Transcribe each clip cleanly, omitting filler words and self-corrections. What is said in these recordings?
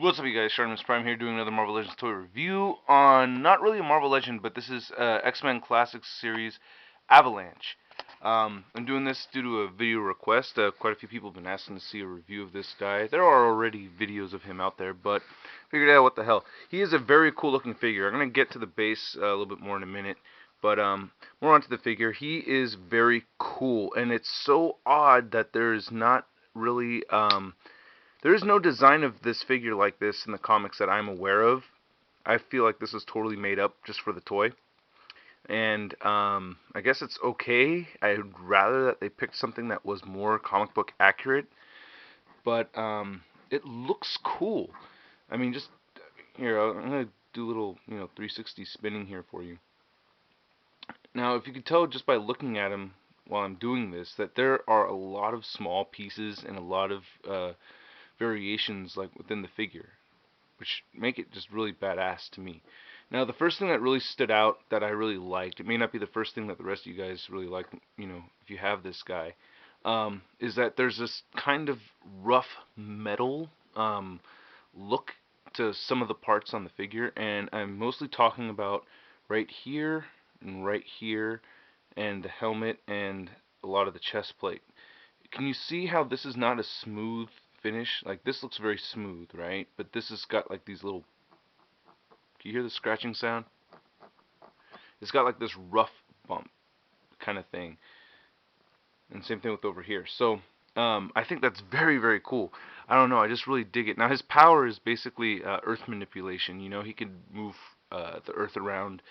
What's up, you guys? Shartimus Prime here doing another Marvel Legends toy review on not really a Marvel Legend, but this is X-Men Classics series Avalanche. I'm doing this due to a video request. Quite a few people have been asking to see a review of this guy. There are already videos of him out there, but figured out what the hell. He is a very cool looking figure. I'm going to get to the base a little bit more in a minute, but more onto the figure. He is very cool, and it's so odd that there's not really there is no design of this figure like this in the comics that I'm aware of. I feel like this was totally made up just for the toy. And I guess it's okay. I'd rather that they picked something that was more comic book accurate. But it looks cool. I mean, just here, I'm going to do a little 360 spinning here for you. Now, if you can tell just by looking at him while I'm doing this, that there are a lot of small pieces and a lot of variations like within the figure, which make it just really badass to me. Now, the first thing that really stood out that I really liked, it may not be the first thing that the rest of you guys really like, if you have this guy, is that there's this kind of rough metal look to some of the parts on the figure, and I'm mostly talking about right here and the helmet and a lot of the chest plate. Can you see how this is not a smooth finish? Like, this looks very smooth, right? But this has got like these little, can you hear the scratching sound? It's got like this rough bump kind of thing. And same thing with over here. So I think that's very, very cool. I don't know, I just really dig it. Now, his power is basically earth manipulation. He can move the earth around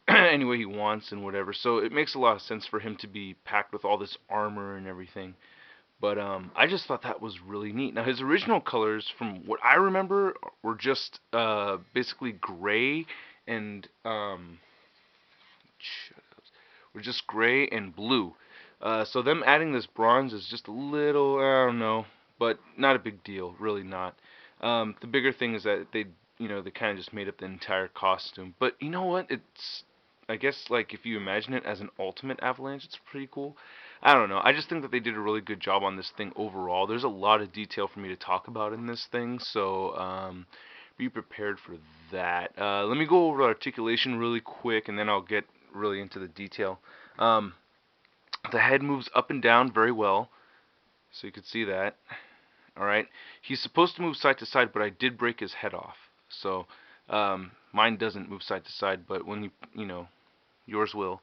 any way he wants and whatever. So it makes a lot of sense for him to be packed with all this armor and everything. But I just thought that was really neat. Now, his original colors, from what I remember, were just basically gray and were just gray and blue. So them adding this bronze is just a little, I don't know, but not a big deal, really not. The bigger thing is that they kind of just made up the entire costume. But you know what? I guess, like, if you imagine it as an ultimate Avalanche, it's pretty cool. I don't know. I just think that they did a really good job on this thing overall. There's a lot of detail for me to talk about in this thing, so be prepared for that. Let me go over articulation really quick, and then I'll get really into the detail. The head moves up and down very well, so you can see that. Alright, he's supposed to move side to side, but I did break his head off. So mine doesn't move side to side, but when yours will.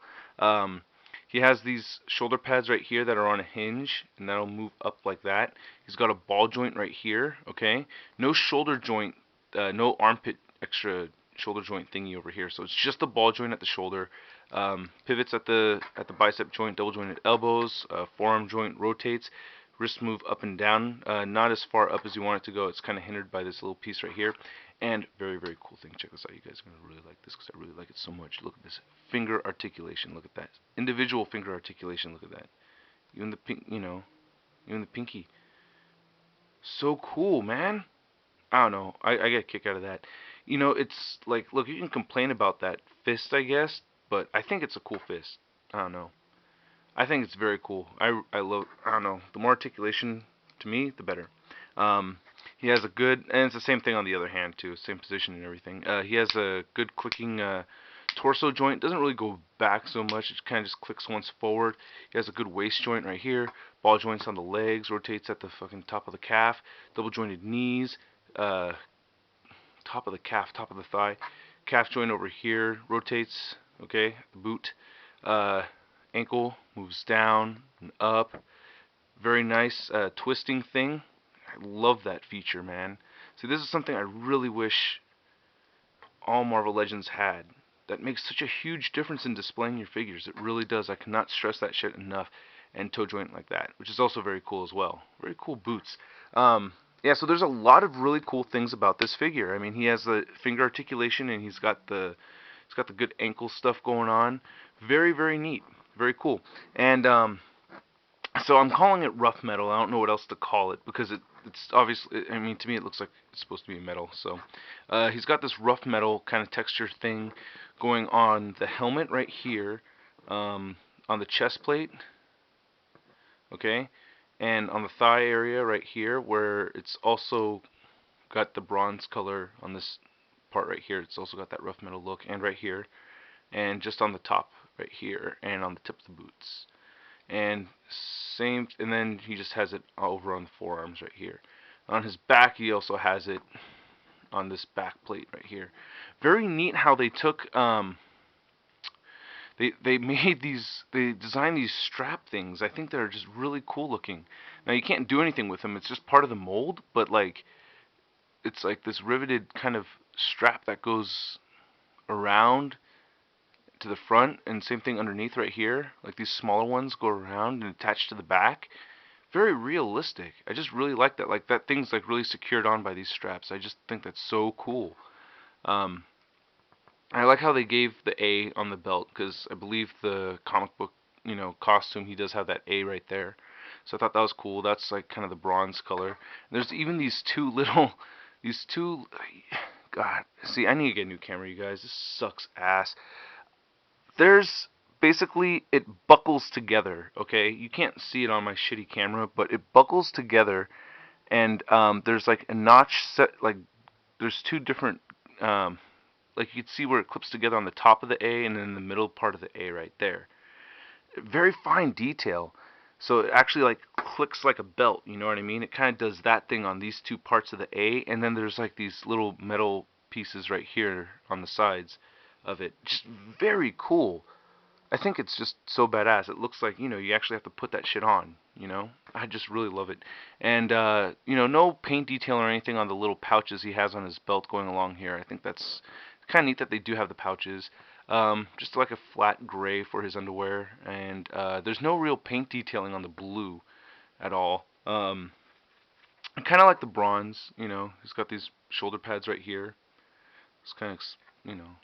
He has these shoulder pads right here that are on a hinge, and that'll move up like that. He's got a ball joint right here, okay? No shoulder joint, no armpit extra shoulder joint thingy over here. So it's just the ball joint at the shoulder. Pivots at the bicep joint, double jointed elbows, forearm joint rotates. Wrists move up and down, not as far up as you want it to go. It's kind of hindered by this little piece right here. And very, very cool thing. Check this out. You guys are going to really like this because I really like it so much. Look at this finger articulation. Look at that. Individual finger articulation. Look at that. Even the pink, even the pinky. So cool, man. I don't know. I get a kick out of that. It's like, look, you can complain about that fist, I guess, but I think it's a cool fist. I don't know. I think it's very cool. I love, I don't know, the more articulation to me, the better. He has a good, and it's the same thing on the other hand too, same position and everything. He has a good clicking torso joint. Doesn't really go back so much. It kind of just clicks once forward. He has a good waist joint right here. Ball joints on the legs. Rotates at the fucking top of the calf. Double jointed knees. Top of the calf, top of the thigh. Calf joint over here. Rotates. Okay, the boot. Ankle moves down and up. Very nice twisting thing. I love that feature, man. See, this is something I really wish all Marvel Legends had. That makes such a huge difference in displaying your figures. It really does. I cannot stress that shit enough. And toe joint like that, which is also very cool as well. Very cool boots. Yeah, so there's a lot of really cool things about this figure. I mean, he has the finger articulation, and he's got the good ankle stuff going on. Very, very neat. Very cool. And so I'm calling it rough metal. I don't know what else to call it because it's obviously, I mean, to me it looks like it's supposed to be metal. So he's got this rough metal kind of texture thing going on the helmet right here, on the chest plate, okay, and on the thigh area right here where it's also got the bronze color on this part right here. It's also got that rough metal look, and right here, and just on the top right here, and on the tip of the boots. And same, and then he just has it over on the forearms right here. On his back, he also has it on this back plate right here. Very neat how they took they made these, they designed these strap things. I think they're just really cool looking. Now you can't do anything with them. It's just part of the mold, but like it's like this riveted kind of strap that goes around to the front, and same thing underneath right here. Like these smaller ones go around and attach to the back. Very realistic. I just really like that. Like that thing's like really secured on by these straps. I just think that's so cool. Um, I like how they gave the A on the belt, because I believe the comic book, costume, he does have that A right there. So I thought that was cool. That's like kind of the bronze color. There's even these two little, these two, God, see, I need to get a new camera, you guys. This sucks ass. There's basically, it buckles together, okay? You can't see it on my shitty camera, but it buckles together, and there's like a notch set, like there's two different, like you can see where it clips together on the top of the A and then in the middle part of the A right there. Very fine detail. So it actually like clicks like a belt, you know what I mean? It kind of does that thing on these two parts of the A, and then there's like these little metal pieces right here on the sides of it. Just very cool. I think it's just so badass. It looks like, you actually have to put that shit on, I just really love it. And, no paint detail or anything on the little pouches he has on his belt going along here. I think that's kind of neat that they do have the pouches. Just like a flat gray for his underwear. And there's no real paint detailing on the blue at all. I kind of like the bronze, he's got these shoulder pads right here. It's kind of,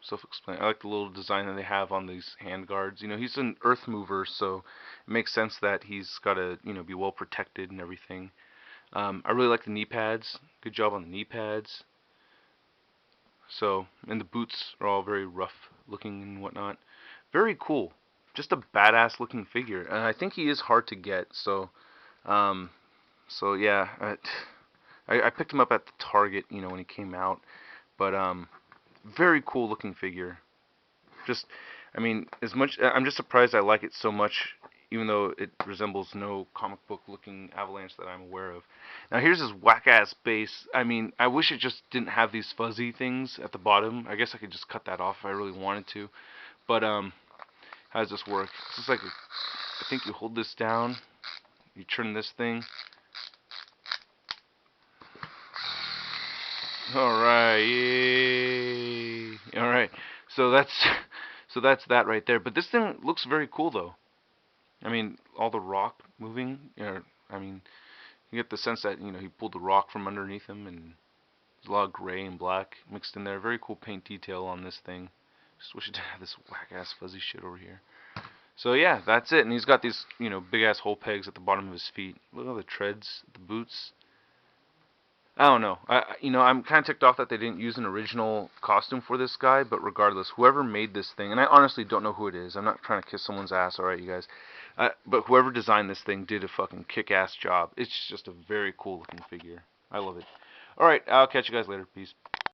self-explanatory. I like the little design that they have on these hand guards. He's an earth mover, so it makes sense that he's got to, be well protected and everything. I really like the knee pads. Good job on the knee pads. So, and the boots are all very rough looking and whatnot. Very cool. Just a badass looking figure. And I think he is hard to get, so, yeah. I picked him up at the Target, when he came out. But, very cool looking figure. Just, I mean, I'm just surprised I like it so much, even though it resembles no comic book looking Avalanche that I'm aware of. Now here's his whack ass base. I mean, I wish it just didn't have these fuzzy things at the bottom. I guess I could just cut that off if I really wanted to. But how does this work? It's just like I think you hold this down, you turn this thing. Alright, yay. Alright, so that's that right there. But this thing looks very cool though. I mean, all the rock moving, I mean, you get the sense that, he pulled the rock from underneath him, and there's a lot of gray and black mixed in there. Very cool paint detail on this thing. Just wish it didn't have this whack ass fuzzy shit over here. So yeah, that's it. And he's got these, big ass hole pegs at the bottom of his feet. Look at all the treads, the boots. I don't know. I'm kind of ticked off that they didn't use an original costume for this guy, but regardless, whoever made this thing, and I honestly don't know who it is. I'm not trying to kiss someone's ass, alright, you guys. But whoever designed this thing did a fucking kick-ass job. It's just a very cool looking figure. I love it. Alright, I'll catch you guys later. Peace.